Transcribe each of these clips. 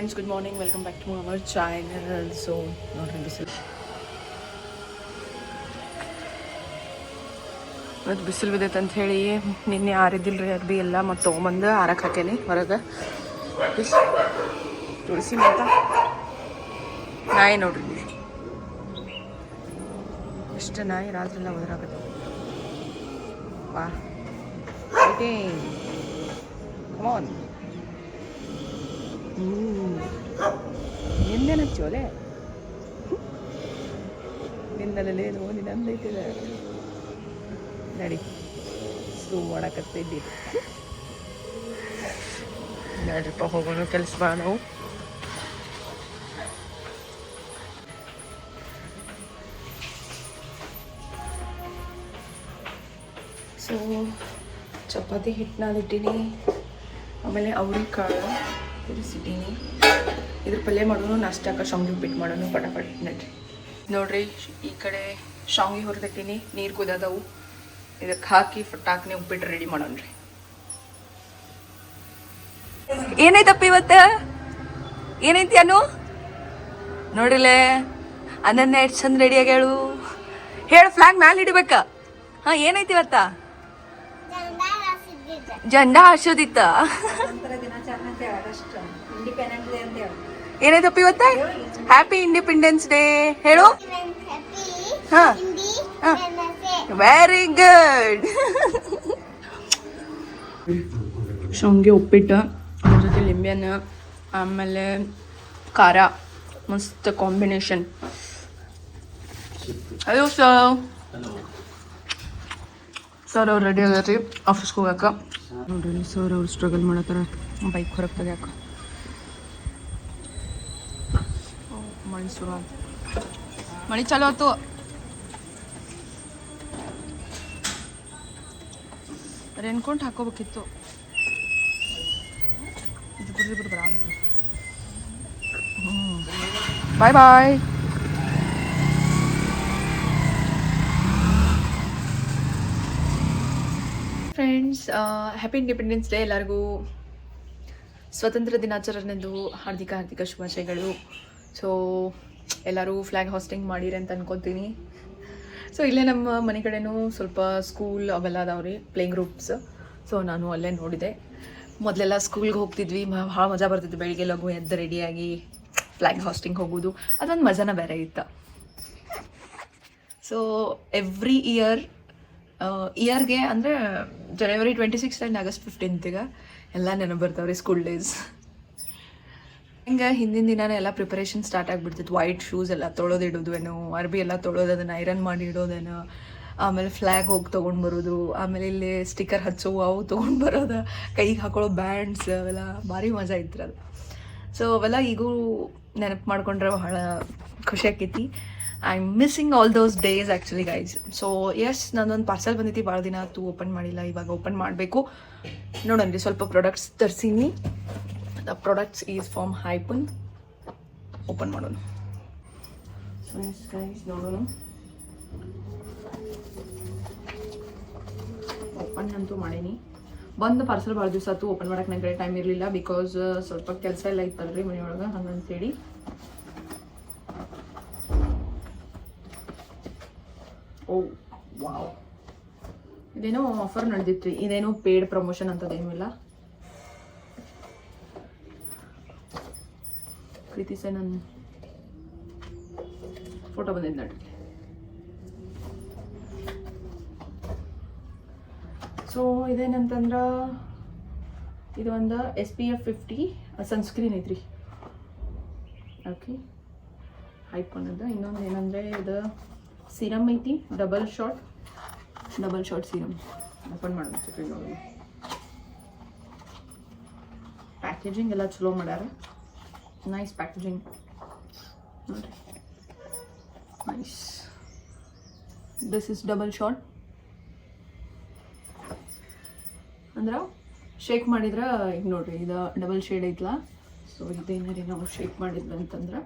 Friends, good morning. Welcome back to our channel. So ನೋಡ್ರಿ, ಬಿಸಿಲು ಇವತ್ತು ಬಿಸಿಲು ಬಿದ್ದೈತೆ ಅಂತ ಹೇಳಿ ನಿನ್ನೆ ಆರಿದ್ದಿಲ್ರಿ ಅರ್ಬಿ ಎಲ್ಲ ಮತ್ತು ತೊಗೊಂಬಂದು ಆರಕ್ಕೆ ಹಾಕೇನಿ ಹೊರಗೆ. ತುಳಸಿ ಮಾತಾ ನಾಯಿ ನೋಡ್ರಿ, ಎಷ್ಟು ನಾಯಿ ರಾತ್ರಿ ಎಲ್ಲ ಒದರಾಗತ್ತೆ. ವಾ ಕಮಾನ್, ನಿಂದೇನು ಹಚ್ಚೋಲೆ, ನಿಂದಲೇನು ನಿನ್ನಂದೈತಿದೆ ನಡಿ. ಸೂ ಮಾಡಕತ್ತಿದ್ದೀರಿ ನಡ್ರಿಪ್ಪ, ಹೋಗೋಣ ಕೆಲಸ ಬಾ. ನಾವು ಸೊ ಚಪಾತಿ ಹಿಟ್ಟು ನಾದಿಟ್ಟೀನಿ, ಆಮೇಲೆ ಅವ್ರಿಕಾಳು ತಿರ್ಸಿಟ್ಟೀನಿ. ಇದ್ರ ಪಲ್ಯ ಮಾಡೋನು, ನಾಷ್ಟಕ್ಕೆ ಶಾವ್ಗೆ ಉಪ್ಪಿಟ್ಟು ಮಾಡೋನು ಪಟಾಪಟ್ ನಡ್ರಿ. ನೋಡ್ರಿ, ಈ ಕಡೆ ಶಾವ್ಗೆ ಹುರಿದಿಟ್ಟೀನಿ, ನೀರು ಕುದದವು, ಇದಕ್ಕೆ ಹಾಕಿ ಫಟಾಕ್ನೆ ಉಪ್ಪಿಟ್ಟು ರೆಡಿ ಮಾಡೋಣ್ರಿ. ಏನೈತಪ್ಪ ಇವತ್ತು, ಏನೈತಿ ಅನು ನೋಡ್ರಿಲೆ, ಅನನ್ಯ ಎಷ್ಟು ಚಂದ ರೆಡಿ ಆಗ್ಯಾಳು. ಹೇಳು, ಫ್ಲಾಗ್ ಮ್ಯಾಲೆ ಹಿಡಿಬೇಕ. ಹಾಂ, ಏನೈತಿ ಇವತ್ತ? ಜೆಂಡಾ ಹಾರ್ಸೋದಿತ್ತ. ಏನೈತಪ್ಪ ಇವತ್ತ? ಹ್ಯಾಪಿ ಇಂಡಿಪೆಂಡೆನ್ಸ್ ಡೇ ಹೇಳು. ಹಾ, ವೆರಿ ಗುಡ್. ಶಾವ್ಗೆ ಉಪ್ಪಿಟ್ಟು, ಅದ್ರ ಜೊತೆ ಲಿಂಬೆಹಣ್ಣು, ಆಮೇಲೆ ಖಾರ, ಮಸ್ತ್ ಕಾಂಬಿನೇಷನ್. ಹಲೋ ಸರ್, ಅವ್ರು ರೆಡಿ ಆಗ್ಯಾರ ರೀ ಆಫೀಸ್ಗೆ ಹೋಗಕ್ಕೆ. ನೋಡ್ರಿ ಸರ್, ಅವ್ರು ಸ್ಟ್ರಗಲ್ ಮಾಡತ್ತಾರ ಬೈಕ್ ಹೊರಗೆ ತೆಗ್ಯಾಕ. ಮಳೆ ಶುರು ಆಯ್ತು, ಮಳೆ ಚಾಲು ಆಯ್ತು. ರೇನ್ಕೋಟ್ ಹಾಕೋಬೇಕಿತ್ತು. ಇಬ್ರು ಬರಾಗತ್ತೆ. ಬಾಯ್ ಬಾಯ್. ಫ್ರೆಂಡ್ಸ್, ಹ್ಯಾಪಿ ಇಂಡಿಪೆಂಡೆನ್ಸ್ ಡೇ ಎಲ್ಲರಿಗೂ. ಸ್ವತಂತ್ರ ದಿನಾಚರಣೆದು ಹಾರ್ದಿಕ ಶುಭಾಶಯಗಳು. ಸೊ ಎಲ್ಲರೂ ಫ್ಲ್ಯಾಗ್ ಹಾಸ್ಟಿಂಗ್ ಮಾಡಿರಿ ಅಂತ ಅನ್ಕೊತೀನಿ. ಸೊ ಇಲ್ಲೇ ನಮ್ಮ ಮನೆ ಕಡೆನೂ ಸ್ವಲ್ಪ ಸ್ಕೂಲ್ ಅವೆಲ್ಲ ಅದಾವ್ರಿ, ಪ್ಲೇಯಿಂಗ್ ಗ್ರೂಪ್ಸ್. ಸೊ ನಾನು ಅಲ್ಲೇ ನೋಡಿದೆ. ಮೊದಲೆಲ್ಲ ಸ್ಕೂಲ್ಗೆ ಹೋಗ್ತಿದ್ವಿ, ಭಾಳ ಮಜಾ ಬರ್ತಿತ್ತು. ಬೆಳಿಗ್ಗೆ ಲಘು ಎದ್ದು ರೆಡಿಯಾಗಿ ಫ್ಲ್ಯಾಗ್ ಹಾಸ್ಟಿಂಗ್ ಹೋಗೋದು, ಅದೊಂದು ಮಜಾನ ಬೇರೆ ಇತ್ತು. ಸೊ ಎವ್ರಿ ಇಯರ್ಗೆ ಅಂದರೆ ಜನವರಿ 26 ಆ್ಯಂಡ್ ಆಗಸ್ಟ್ 15 ಎಲ್ಲ ನೆನಪು ಬರ್ತಾವ್ರಿ ಸ್ಕೂಲ್ ಡೇಸ್. ಹಿಂಗೆ ಹಿಂದಿನ ದಿನಾನೇ ಎಲ್ಲ ಪ್ರಿಪರೇಷನ್ ಸ್ಟಾರ್ಟ್ ಆಗಿಬಿಡ್ತಿತ್ತು. ವೈಟ್ ಶೂಸ್ ಎಲ್ಲ ತೊಳೆದಿಡೋದೇನೋ, ಅರ್ಬಿ ಎಲ್ಲ ತೊಳೋದು, ಅದನ್ನು ಐರನ್ ಮಾಡಿ ಇಡೋದೇನೋ, ಆಮೇಲೆ ಫ್ಲ್ಯಾಗ್ ಹೋಗಿ ತೊಗೊಂಡು ಬರೋದು, ಆಮೇಲೆ ಇಲ್ಲಿ ಸ್ಟಿಕ್ಕರ್ ಹಚ್ಚೋ ಅವು ತೊಗೊಂಡು ಬರೋದು, ಕೈಗೆ ಹಾಕೊಳ್ಳೋ ಬ್ಯಾಂಡ್ಸ್, ಅವೆಲ್ಲ ಭಾರಿ ಮಜಾ ಇತ್ತು. ಸೊ ಅವೆಲ್ಲ ಈಗೂ ನೆನಪು ಮಾಡ್ಕೊಂಡ್ರೆ ಬಹಳ ಖುಷಿ ಆಕೈತಿ. I am missing all those days actually guys. So yes, ನಾನೊಂದು ಪಾರ್ಸಲ್ ಬಂದೈತಿ, ಭಾಳ ದಿನ ಆಯ್ತು ಓಪನ್ ಮಾಡಿಲ್ಲ. ಇವಾಗ ಓಪನ್ ಮಾಡಬೇಕು. ನೋಡೋಣ, ಸ್ವಲ್ಪ ಪ್ರಾಡಕ್ಟ್ಸ್ ತರಿಸೀನಿ. The products is from Hyphen. Open ಮಾಡೋಣ ಗೈಸ್, ನೋಡೋಣ. ಓಪನ್ ಅಂತೂ ಮಾಡೀನಿ. ಬಂದು ಪಾರ್ಸಲ್ ಭಾಳ ದಿವಸ ಆಯ್ತು, ಓಪನ್ ಮಾಡೋಕೆ ನಂಗೆ ಟೈಮ್ ಇರಲಿಲ್ಲ. ಬಿಕಾಸ್ ಸ್ವಲ್ಪ ಕೆಲಸ ಎಲ್ಲ ಇತ್ತಲ್ರಿ ಮನೆಯೊಳಗೆ, ಹಂಗಂತೇಳಿ. ಓ ವಾವ್, ಇದೇನೋ ಆಫರ್ ನಡೆದಿತ್ತು. ಇದೇನೋ ಪೇಯ್ಡ್ ಪ್ರಮೋಷನ್ ಅಂತದೇನೂ ಇಲ್ಲ. ಪ್ರೀತಿ ಸೆ ನನ್ನ ಫೋಟೋ ಬಂದಿದ್ದು ನೋಡಿ. ಸೊ ಇದೇನಂತಂದ್ರೆ, ಇದು ಒಂದು SPF 50 ಸನ್ಸ್ಕ್ರೀನ್ ಐತ್ರಿ. ಓಕೆ, ಹೈಪನ್ ಅದ. ಇನ್ನೊಂದು ಏನಂದರೆ, ಇದು ಸೀರಮ್ ಐತಿ, ಡಬಲ್ ಶಾಟ್ ಸೀರಮ್. ಓಪನ್ ಮಾಡ್ತೀವಿ ನೋಡಿ. ಪ್ಯಾಕೇಜಿಂಗ್ ಎಲ್ಲ ಚಲೋ ಮಾಡ್ಯಾರ, ನೈಸ್ ಪ್ಯಾಕೇಜಿಂಗ್ ನೋಡಿರಿ, nice. This is double shot. ಅಂದ್ರೆ ಶೇಕ್ ಮಾಡಿದ್ರೆ ಈಗ ನೋಡ್ರಿ, ಇದು ಡಬಲ್ ಶೇಡ್ ಐತಲ್ಲ. ಸೊ ಇದೇನಾರಿ ನಾವು ಶೇಕ್ ಮಾಡಿದ್ವಿ ಅಂತಂದ್ರೆ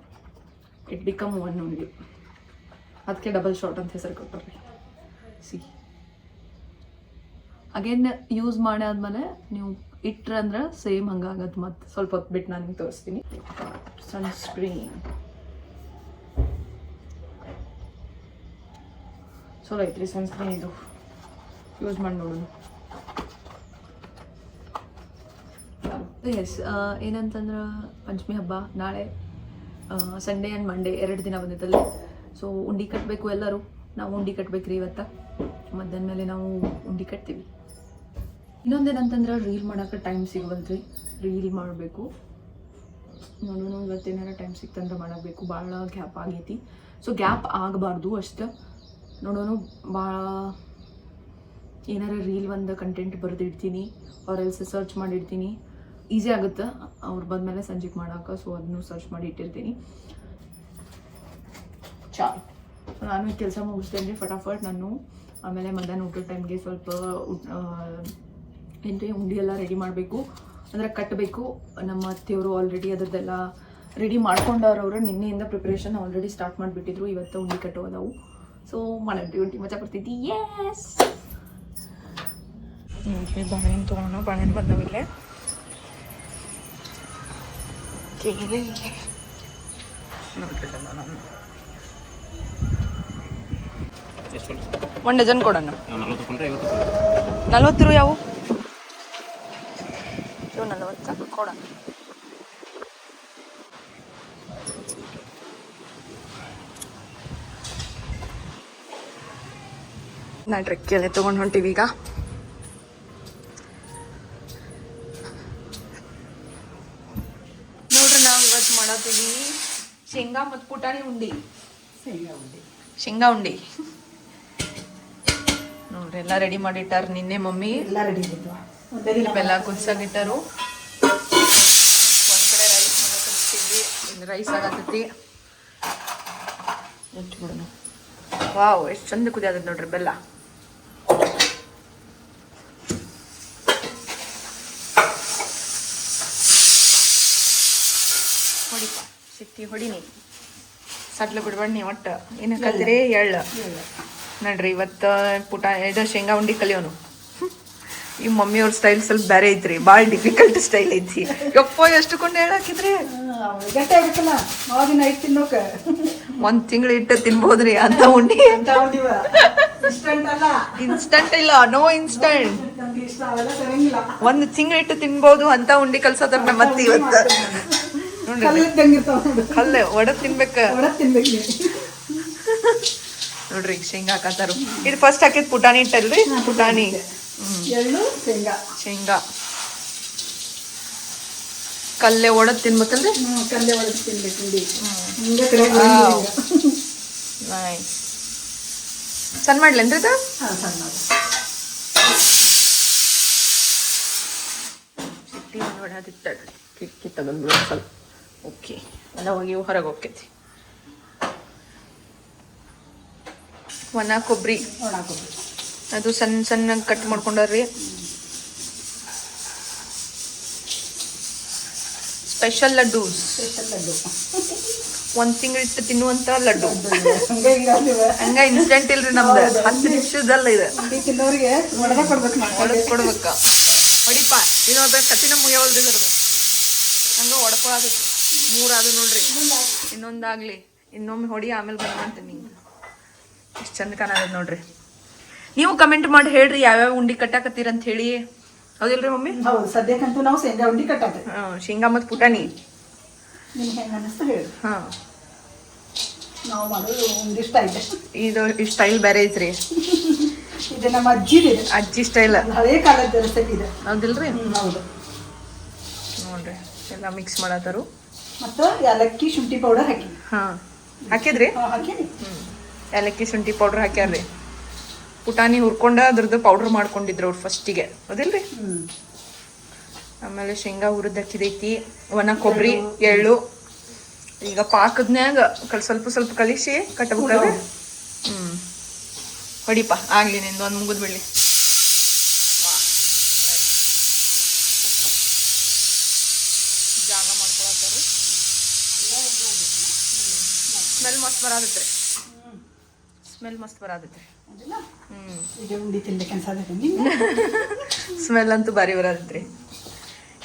ಇಟ್ ಬಿಕಮ್ ಒನ್ ಓನ್ಲಿ. ಅದಕ್ಕೆ ಡಬಲ್ ಶಾಟ್ ಅಂತ ಹೆಸರು ಕೊಟ್ಟರಿ. ಸಿ ಅಗೇನ್ ಯೂಸ್ ಮಾಡಾದ್ಮೇಲೆ ನೀವು ಇಟ್ರೆ ಅಂದ್ರೆ ಸೇಮ್ ಹಂಗಾಗತ್ತೆ. ಮತ್ತು ಸ್ವಲ್ಪ ಹೊತ್ತು ಬಿಟ್ಟು ನಾನು ನಿಮ್ಗೆ ತೋರಿಸ್ತೀನಿ. ಸನ್ಸ್ಕ್ರೀನ್ ಚಲೋ ಐತ್ರಿ ಸನ್ಸ್ಕ್ರೀನ್, ಇದು ಯೂಸ್ ಮಾಡಿ ನೋಡೋಣ. ಎಸ್, ಏನಂತಂದ್ರೆ ಪಂಚಮಿ ಹಬ್ಬ ನಾಳೆ, ಸಂಡೇ ಆ್ಯಂಡ್ ಮಂಡೇ 2 ದಿನ ಬಂದೈತಲ್ಲ. ಸೊ ಉಂಡೆ ಕಟ್ಟಬೇಕು ಎಲ್ಲರೂ. ನಾವು ಉಂಡೆ ಕಟ್ಬೇಕ್ರಿ ಇವತ್ತು. ಮಧ್ಯಾಹ್ನ ಮೇಲೆ ನಾವು ಉಂಡೆ ಕಟ್ತೀವಿ. ಇನ್ನೊಂದೇನಂತಂದ್ರೆ ರೀಲ್ ಮಾಡೋಕೆ ಟೈಮ್ ಸಿಗವಲ್ರಿ. ರೀಲ್ ಮಾಡಬೇಕು ನೋಡೋಣ, ಇವತ್ತೇನಾರ ಟೈಮ್ ಸಿಕ್ತಂದ್ರೆ ಮಾಡಬೇಕು. ಭಾಳ ಗ್ಯಾಪ್ ಆಗೈತಿ. ಸೊ ಗ್ಯಾಪ್ ಆಗಬಾರ್ದು ಅಷ್ಟೆ. ನೋಡೋಣ, ಭಾಳ ಏನಾರ ರೀಲ್ ಒಂದು ಕಂಟೆಂಟ್ ಬರೆದಿಡ್ತೀನಿ, ಅವ್ರ ಎಲ್ಸ್ ಸರ್ಚ್ ಮಾಡಿಡ್ತೀನಿ. ಈಸಿ ಆಗುತ್ತೆ ಅವ್ರು ಬಂದಮೇಲೆ ಸಂಜೆಗೆ ಮಾಡೋಕೆ. ಸೊ ಅದನ್ನು ಸರ್ಚ್ ಮಾಡಿ ಇಟ್ಟಿರ್ತೀನಿ. ನಾನು ಕೆಲಸ ಮುಗಿಸ್ತೇನೆ ರೀ ಫಟಾಫಟ್ ನಾನು. ಆಮೇಲೆ ಮಧ್ಯಾಹ್ನ ಊಟದ ಟೈಮ್ಗೆ ಸ್ವಲ್ಪ ಏನ್ರಿ ಉಂಡೆ ಎಲ್ಲ ರೆಡಿ ಮಾಡಬೇಕು, ಅಂದರೆ ಕಟ್ಟಬೇಕು. ನಮ್ಮ ಅತ್ತೆಯವರು ಆಲ್ರೆಡಿ ಅದರದ್ದೆಲ್ಲ ರೆಡಿ ಮಾಡ್ಕೊಂಡವ್ರವ್ರು. ನಿನ್ನೆಯಿಂದ ಪ್ರಿಪ್ರೇಷನ್ ಆಲ್ರೆಡಿ ಸ್ಟಾರ್ಟ್ ಮಾಡಿಬಿಟ್ಟಿದ್ರು. ಇವತ್ತು ಉಂಡೆ ಕಟ್ಟೋದವು. ಸೊ ಮಾಡಿದ್ವಿ, ಉಂಡೆ ಮಜಾ ಬರ್ತಿದ್ದಿ. ಎಸ್, ಬಾಳೆಹಣ್ಣು ತೊಗೊಂಡು ಬಾಳೆಹಣ್ಣು ಬಂದವಿಲ್ಲೇ. ಒಂದು ಡಜನ್ ಕೊಡೋಣ. 40 ಯಾವ 40 ಕೊಡೋಣ. ನಾ ಟ್ರೆಕ್ಕೆಲ್ಲ ತೊಗೊಂಡು ಹೊಂಟೀವಿ ಈಗ. ನೋಡ್ರಿ, ನಾವು ಇವತ್ತು ಮಾಡತ್ತೀವಿ ಶೇಂಗಾ ಮತ್ತು ಪುಟಾಣಿ ಉಂಡಿ. ಶೇಂಗಾ ಉಂಡಿ ನೋಡ್ರಿ, ಎಲ್ಲ ರೆಡಿ ಮಾಡಿಟ್ಟಾರ ನಿನ್ನೆ ಮಮ್ಮಿ. ಎಲ್ಲ ರೆಡಿ ಬೆಲ್ಲ ಕುದಿಸಾಗಿಟ್ಟಾರು. ಒಂದ್ ಕಡೆ ರೈಸ್ ಮಾಡಕತ್ತೀವಿ, ರೈಸ್ ಆಗತ್ತೈತಿ. ವಾವ್, ಎಷ್ಟು ಚಂದ ಕುದಿಯಾಗತ್ತೆ ನೋಡ್ರಿ ಬೆಲ್ಲ. ಹೊಡಿಪ ಸಿಟ್ಟಿ ಹೊಡಿನಿ, ಸಟ್ಲು ಬಿಡ್ಬಣ್ಣಿ. ಒಟ್ಟು ಏನಕ್ಕಂದ್ರೆ ಎಳ್ಳು ನೋಡ್ರಿ. ಇವತ್ತು ಇದು ಶೇಂಗಾ ಉಂಡಿ ಕಲಿಯೋನು. ಈ ಮಮ್ಮಿಯವ್ರ ಸ್ಟೈಲ್ ಸ್ವಲ್ಪ ಬೇರೆ ಐತ್ರಿ, ಭಾಳ ಡಿಫಿಕಲ್ಟ್ ಸ್ಟೈಲ್ ಐತಿ. ಯಪ್ಪ, ಎಷ್ಟು ಕೊಂಡು ಹೇಳಾಕಿದ್ರಿ. 1 ತಿಂಗಳು ಇಟ್ಟು ತಿನ್ಬೋದ್ರಿ ಅಂತ ಉಂಡಿ. ಇನ್ಸ್ಟಂಟ್ ಇಲ್ಲ, ನೋ ಇನ್ಸ್ಟಂಟ್. 1 ತಿಂಗಳು ಇಟ್ಟು ತಿನ್ಬೋದು ಅಂತ ಉಂಡಿ ಕಲ್ಸೋದ್ರ ನಮ್ಮ ಮತ್ತೆ ಇವತ್ತು ನೋಡ್ರಿ. ಕಲ್ಲೆ ಒಡದ್ ತಿನ್ಬೇಕ ನೋಡ್ರಿ. ಶೇಂಗಾ ಹಾಕತ್ತಾರು. ಇದು ಫಸ್ಟ್ ಹಾಕಿದ್ ಪುಟಾಣಿ ಇಟ್ಟಲ್ರಿ, ಪುಟಾಣಿ ಶೇಂಗಾ ಕಲ್ಲೆ ಒಡದ್ ತಿನ್ಬೇಕಲ್ರಿ. ಸಣ್ಣ ಮಾಡ್ಲೇನ್ರಿ ಇದು? ಸಿಟ್ಟಿ ಹೊಡದಿಟ್ಟಾಡ್ರಿ. ಕಿಕ್ಕಿ ತಗೊಂಡ್ಬಿಡ ಸ್ವಲ್ಪ. ಓಕೆ, ಎಲ್ಲ ಹೋಗಿ ಹೊರಗೆ ಹೋಗ್ತೈತಿ. ಒಣ ಕೊಬ್ಬರಿ ಅದು ಸಣ್ಣ ಸಣ್ಣ ಕಟ್ ಮಾಡ್ಕೊಂಡ್ರಿ. ಸ್ಪೆಷಲ್ ಲಡ್ಡು, 1 ತಿಂಗಳಿಟ್ಟು ತಿನ್ನುವಂತ ಲಡ್ಡು. ಹಂಗ ಇನ್ಸ್ಟೆಂಟ್ ಇಲ್ರಿ ನಮ್ದು, 10 ನಿಮಿಷದಲ್ಲ ಇದು. ಹೊಡೆದ್ ಕೊಡ್ಬೇಕ. ಹೊಡಿಪ, ಇನ್ನೊಂದು ಕತ್ತಿನ ಮುಗಿಯವಲ್ರಿ ಇದ್ರದ್ದು. ಹಂಗ ಹೊಡ್ಕೊಳದೈತಿ. 3 ಆದು ನೋಡ್ರಿ, ಇನ್ನೊಂದಾಗ್ಲಿ. ಇನ್ನೊಮ್ಮೆ ಹೊಡಿ, ಆಮೇಲೆ ಬಂದಂತೀನಿ. ಎಷ್ಟು ಚಂದ ಕಾಣದ ನೋಡ್ರಿ. ನೀವು ಕಮೆಂಟ್ ಮಾಡಿ ಹೇಳ್ರಿ ಯಾವ್ಯಾವ ಉಂಡಿ ಕಟ್ಟಾಕತ್ತೀರ ಅಂತ ಹೇಳಿ. ಹೌದಿಲ್ರಿ ಮಮ್ಮಿ? ಹೌದು, ಸದ್ಯಕ್ಕಂತೂ ನಾವು ಶೇಂಗಾ ಉಂಡಿ ಕಟ್ಟಾಕ. ಶೇಂಗಾ ಮತ್ತು ಪುಟಾಣಿ. ನಿಮ್ಗೆ ಹೆಂಗ ಅನಿಸ್ತು ಹೇಳಿ. ನಾವು ಮಾಡೋದು ಉಂಡಿ ಸ್ಟೈಲ್. ಇದು ಈ ಸ್ಟೈಲ್ ಬೇರೆ ಐತ್ರಿ. ಇದು ನಮ್ಮ ಅಜ್ಜಿ ಸ್ಟೈಲ್, ಹಳೇ ಕಾಲದ ರೆಸಿಪಿ ಇದೆ. ಹೌದಿಲ್ರಿ? ಹೌದು ನೋಡ್ರಿ, ಎಲ್ಲ ಮಿಕ್ಸ್ ಮಾಡತ್ತಾರು. ಮತ್ತು ಏಲಕ್ಕಿ ಶುಂಠಿ ಪೌಡರ್ ಹಾಕಿ. ಹಾಕಿದ್ರಿ? ಹಾಕೀನಿ. ಏಲಕ್ಕಿ ಶುಂಠಿ ಪೌಡರ್ ಹಾಕ್ಯಾರ್ರಿ. ಪುಟಾಣಿ ಹುರ್ಕೊಂಡ ಅದ್ರದ್ದು ಪೌಡ್ರ್ ಮಾಡ್ಕೊಂಡಿದ್ರು ಅವ್ರು ಫಸ್ಟಿಗೆ, ಹೌದಿಲ್ರಿ? ಆಮೇಲೆ ಶೇಂಗಾ ಹುರಿದು ಹಾಕಿದೈತಿ. ಒಣ ಕೊಬ್ಬರಿ, ಎಳ್ಳು. ಈಗ ಪಾಕದ್ನ್ಯಾಗ ಸ್ವಲ್ಪ ಸ್ವಲ್ಪ ಕಲಿಸಿ ಕಟ್ಟಬೇಕಲ್ರಿ. ಹೊಡಿಪ, ಆಗ್ಲಿ ನಿಂದು ಒಂದು ಮುಗಿದ್ ಬಿಡ್ಲಿ. ಜಾಗ ಮಾಡ್ಕೊಳತ್ತಾರು. ಸ್ಮೆಲ್ ಮಸ್ತ್ ಬರತ್ತೈತ್ರಿ. ಸ್ಮೆಲ್ ಮಸ್ತ್ ಬರತೈತ್ರಿ. ಅದಿಲ್ಲ ಹ್ಞೂ ಈಗ ಉಂಡಿ ತಿನ್ಲಿಕ್ಕೆ ಅನ್ಸತೈತಿ ಸ್ಮೆಲ್ ಅಂತೂ ಭಾರಿ ಬರತೈತ್ರಿ.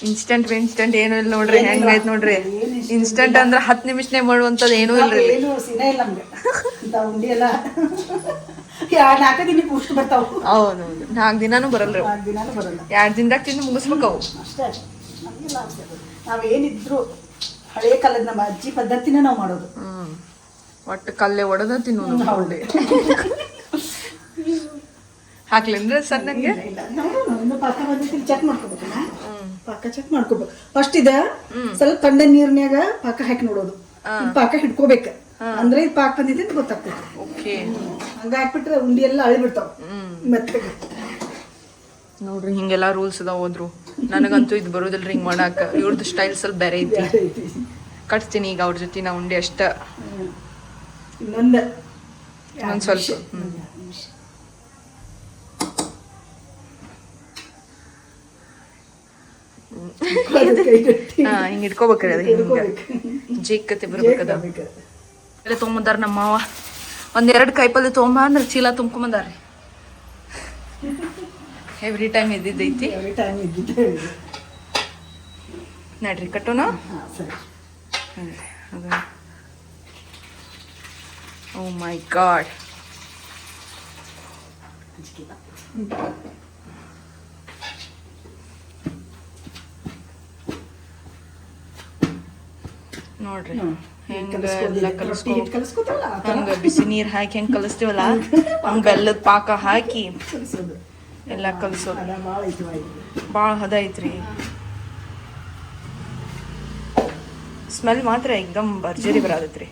ಇನ್ಸ್ಟಂಟ್ ಏನೂ ಇಲ್ಲ ನೋಡ್ರಿ, ಹೆಂಗೈತೆ ನೋಡ್ರಿ. ಇನ್ಸ್ಟಂಟ್ ಅಂದ್ರೆ 10 ನಿಮಿಷನೇ ಮಾಡುವಂಥದ್ದು ಏನೂ ಇಲ್ರಿ. ಏನು ಸೀನಾ ಇಲ್ಲ ನಮ್ಗೆ ಇಂಥ ಉಂಡಿ ಎಲ್ಲ 4 ದಿನಕ್ಕೆ ಉಷ್ಟು ಬರ್ತಾವ. ಹೌದೌದು, 4 ದಿನಾನೂ ಬರಲ್ರಿ. 4 ದಿನಾನು ಬರಲ್ಲ. 2 ದಿನದಾಗ ತಿಂದು ಮುಗಿಸ್ಬೇಕು ಅವು. ಅಷ್ಟೇ, ನಮಗೆಲ್ಲ ನಾವೇನಿದ್ರು ಹಳೆ ಕಾಲದ ನಮ್ಮ ಅಜ್ಜಿ ಪದ್ಧತಿನ ನಾವು ಮಾಡೋದು. ಒಟ್ಟು ಕಲ್ಲೆ ಒಡೆದ ತಿನ್ನೋದು. ಹೌದು. ಹಾಕ್ಲೇನ್ರಿ ಸರ್ ನಂಗೆ? ಇಲ್ಲ ಇನ್ನು ಪಾಕ ಬಂದಿತ್ತು, ಚೆಕ್ ಮಾಡ್ಕೋಬೇಕಲ್ಲ. ಪಾಕ ಚೆಕ್ ಮಾಡ್ಕೋಬೇಕು. ಫಸ್ಟ್ ಇದ ಸ್ವಲ್ಪ ತಣ್ಣೆ ನೀರ್ನ್ಯಾಗ ಪಾಕ ಹಾಕಿ ನೋಡೋದು. ಪಾಕ ಹಿಡ್ಕೋಬೇಕ, ಅಂದ್ರೆ ಇದು ಪಾಕ ಬಂದಿದೆ ಅಂತ ಗೊತ್ತಾಗ್ತದೆ. ಓಕೆ, ಹಂಗ ಹಾಕ್ಬಿಟ್ರೆ ಉಂಡಿ ಎಲ್ಲ ಅಳಿಬಿಡ್ತಾವ ಮೆತ್ತಗೆ. ನೋಡ್ರಿ ಹಿಂಗೆಲ್ಲ ರೂಲ್ಸ್ ಅದಾವ ಹೋದ್ರು. ನನಗಂತೂ ಇದು ಬರೋದಿಲ್ರಿ ಹಿಂಗ್ ಮಾಡಾಕ. ಇವ್ರದ್ದು ಸ್ಟೈಲ್ ಸ್ವಲ್ಪ ಬೇರೆ ಐತಿ. ಕಟ್ತೀನಿ ಈಗ ಅವ್ರ ಜೊತೆ ನಾ ಉಂಡೆ ಅಷ್ಟ. ಇನ್ನೊಂದು ಸ್ವಲ್ಪ ಹಿಂಗ ಇಟ್ಕೋಬೇಕ್ರಿ. ಅದು ಹಿಂಗ ಜೇಕತೆ ಬರ್ಬೇಕದ. ಎಲ್ಲ ತೊಗೊಂಬಂದಾರ ನಮ್ಮ ಮಾವ. 1-2 ಕಾಯಿಪಲ್ಲೆ ತೊಗೊಂಬ ಅಂದ್ರೆ ಚೀಲ ತುಂಬ್ಕೊಂಬಂದಾರ್ರಿ. Every time ಇದ್ದಿದ್ದೈತಿ. ನಡ್ರಿ ಕಟ್ಟೋಣ. ಓ ಮೈ ಗಾಡ್, ನೋಡ್ರಿ ಹೆಂಗ ಎಲ್ಲ ಹಂಗ ಬಿಸಿ ನೀರ್ ಹಾಕಿ ಹೆಂಗ್ ಕಲಿಸ್ತೀವಲ್ಲ ಹಂಗ ಬೆಲ್ಲದ ಪಾಕ ಹಾಕಿ ಎಲ್ಲ ಕಲ್ಸೋದು. ಭಾಳ ಹದ ಐತ್ರಿ. ಸ್ಮೆಲ್ ಮಾತ್ರ ಏಕ್ದಮ್ ಭರ್ಜರಿ ಬರತೈತ್ರಿ.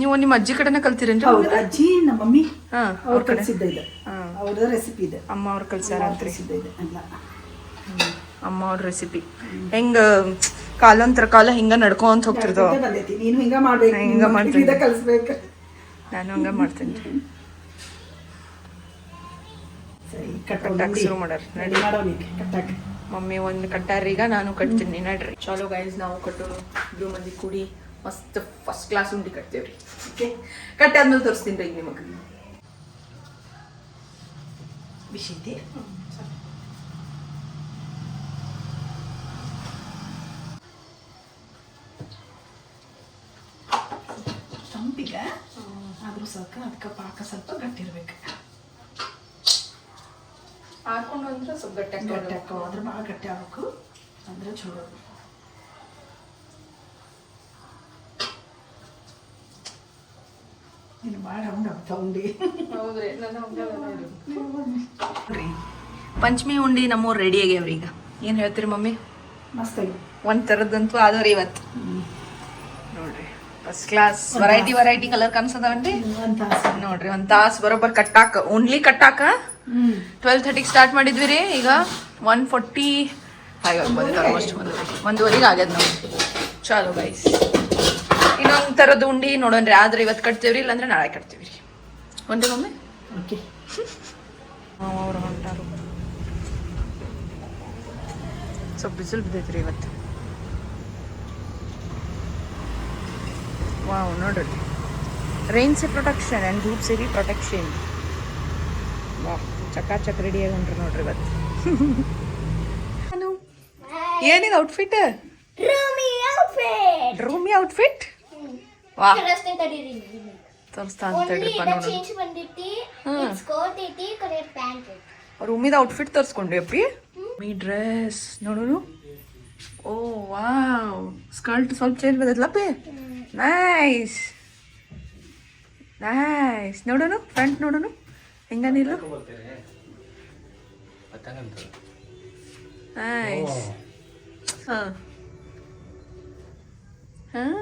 ನೀವು ನಿಮ್ಮ ಅಜ್ಜಿ ಕಡೆನ ಕಲ್ತಿರೇನ್ರಿ? ಹೌದು, ಅಜ್ಜಿ ನಮ್ಮ ಮಮ್ಮಿ ಅವ್ರ ಕಡೆ ಕಲಿಸಿದ್ದ ಇದೆ. ಅವ್ರದ ರೆಸಿಪಿ ಇದೆ. ಅಮ್ಮ ಅವ್ರು ಕಲ್ಸಾರ ಅಂತ್ರಿ. ಅಮ್ಮ ಅವ್ರ ರೆಸಿಪಿ ಹೆಂಗ ಕಾಲಂತರ ಕಾಲ ಹಿಂಗ ನಡ್ಕೊಂತ ಹೋಗ್ತಿರ್ತಾವ. ನೀನು ಹಿಂಗ ಮಾಡ್ಬೇಕು, ಹಿಂಗ ಮಾಡ್ತೀನಿ, ಕಲಿಸ್ಬೇಕು. ನಾನು ಹಂಗ ಮಾಡ್ತೀನಿ. ಕಟ್ಟಾಕ ಶುರು ಮಾಡ್ಯಾರ. ನಡಿ ಮಮ್ಮಿ ಒಂದು ಕಟ್ಟಾರ, ಈಗ ನಾನು ಕಟ್ತೀನಿ. ನಡ್ರಿ ಚಲೋ ಗೈಸ್, ನಾವು ಕಟ್ಟೋರು 2 ಮಂದಿ ಕೂಡಿ ಮಸ್ತ್ ಫಸ್ಟ್ ಕ್ಲಾಸ್ ಉಂಡಿ ಕಟ್ತೇವ್ರಿ. ಓಕೆ, ಕಟ್ಟಾದ್ಮೇಲೆ ತೋರಿಸ್ತೀನಿ ರೀ ಈಗ ನಿಮಗೆ. ಬಿಸಿ ಐತಿ. ತಂಪಿಗ ಆದ್ರೂ ಸಾಕ, ಅದಕ್ಕೆ ಪಾಕ ಸ್ವಲ್ಪ ಗಟ್ಟಿ ಇರ್ಬೇಕು. ಹಾಕೊಂಡು ಅಂದ್ರೆ ಸ್ವಲ್ಪ ಗಟ್ಟಿ ಹಾಕೋ, ಅದ್ರ ಭಾಳ ಗಟ್ಟಿ ಆಗ್ಬೇಕು ಅಂದ್ರೆ ಚಲೋ. ನೀನು ಭಾಳ ರೌಂಡ್ ಆಗ್ತಾವ ಉಂಡಿ. ಹೌದ್ರಿ, ಪಂಚಮಿ ಉಂಡಿ ನಮ್ಮೂರು ರೆಡಿ ಆಗ್ಯಾವ್ರಿ. ಈಗ ಏನು ಹೇಳ್ತೀರಿ ಮಮ್ಮಿ? ಮಸ್ತ್ ಆಗಿ ಒಂದು ಥರದ್ದಂತೂ ಆದವ್ರಿ ಇವತ್ತು. ನೋಡ್ರಿ ಫಸ್ಟ್ ಕ್ಲಾಸ್ ವೆರೈಟಿ ಕಲರ್ ಕಾಣಿಸದವನ್ರಿ. ನೋಡ್ರಿ 1 ತಾಸು ಬರೋಬ್ಬರ್ ಕಟ್ಟಾಕ, ಓನ್ಲಿ ಕಟ್ಟಾಕ 12:30 ಸ್ಟಾರ್ಟ್ ಮಾಡಿದ್ವಿ ರೀ. ಈಗ 1:40 ಹಾಗಾಗಿ ಆಲ್ಮೋಸ್ಟ್ 1:30 ಆಗ್ಯದ ನಾವು. ಚಲೋ ಗೈಸ್, ಇನ್ನೊಂದು ಥರದ್ದು ಉಂಡಿ ನೋಡೋಣ್ರಿ. ಆದ್ರೆ ಇವತ್ತು ಕಟ್ತೇವ್ರಿ, ಇಲ್ಲಾಂದ್ರೆ ನಾಳೆ ಕಟ್ತೀವಿ ರೀ. ಒಂದೇ ಮಮ್ಮಿ. ಓಕೆ, ಅವ್ರು ಹೊಂಟಾರು. ಸ್ವಲ್ಪ ಬಿಸಿಲು ಬಿದ್ದೈತ್ರಿ ಇವತ್ತು. ವಾವ್, ನೋಡ್ರಿ ರೈನ್ ಸೇ ಪ್ರೊಟೆಕ್ಷನ್ ಆ್ಯಂಡ್ ಧೂಪ್ ಸೇರಿ ಪ್ರೊಟೆಕ್ಷನ್. ವಾವ್, ಚಕಾಚಕ್ ರೆಡಿ ಆಗೋಣ್ರಿ ನೋಡ್ರಿ ಇವತ್ತು. ಏನಿದೆ ಔಟ್ಫಿಟ್? ರೂಮಿ ಔಟ್ಫಿಟ್. ವಾ, ತೋರಿಸ್ತಾ ಅಂತೇಳ್ರಿಪ್ಪ ನೋಡು. ರೂಮಿದ ಔಟ್ಫಿಟ್ ತೋರಿಸ್ಕೊಂಡ್ರಿ ಅಪ್ಪಿ. ಮೀ ಡ್ರೆಸ್ ನೋಡೋನು. ಓ ವಾವ್, ಸ್ಕರ್ಟ್ ಸ್ವಲ್ಪ ಚೇಂಜ್ ಬಂದೈತ್ಲಪ್ಪಿ. Nice nice. ನೋಡೋನು ಫ್ರಂಟ್ ನೋಡೋನು ಹೆಂಗನಿಲ್ಲ. ನೈಸ್. ಹಾಂ ಹಾಂ,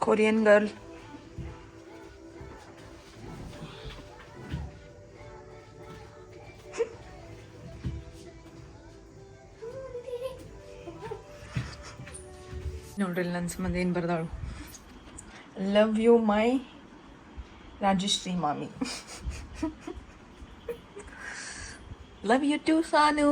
Korean girl. ನೋಡ್ರಿ ನನ್ನ ಸಂಬಂಧ ಏನು ಬರ್ದಾಳು. ಲವ್ ಯು ಮೈ ರಾಜಶ್ರೀ ಮಾಮಿ. Love you too Sanu.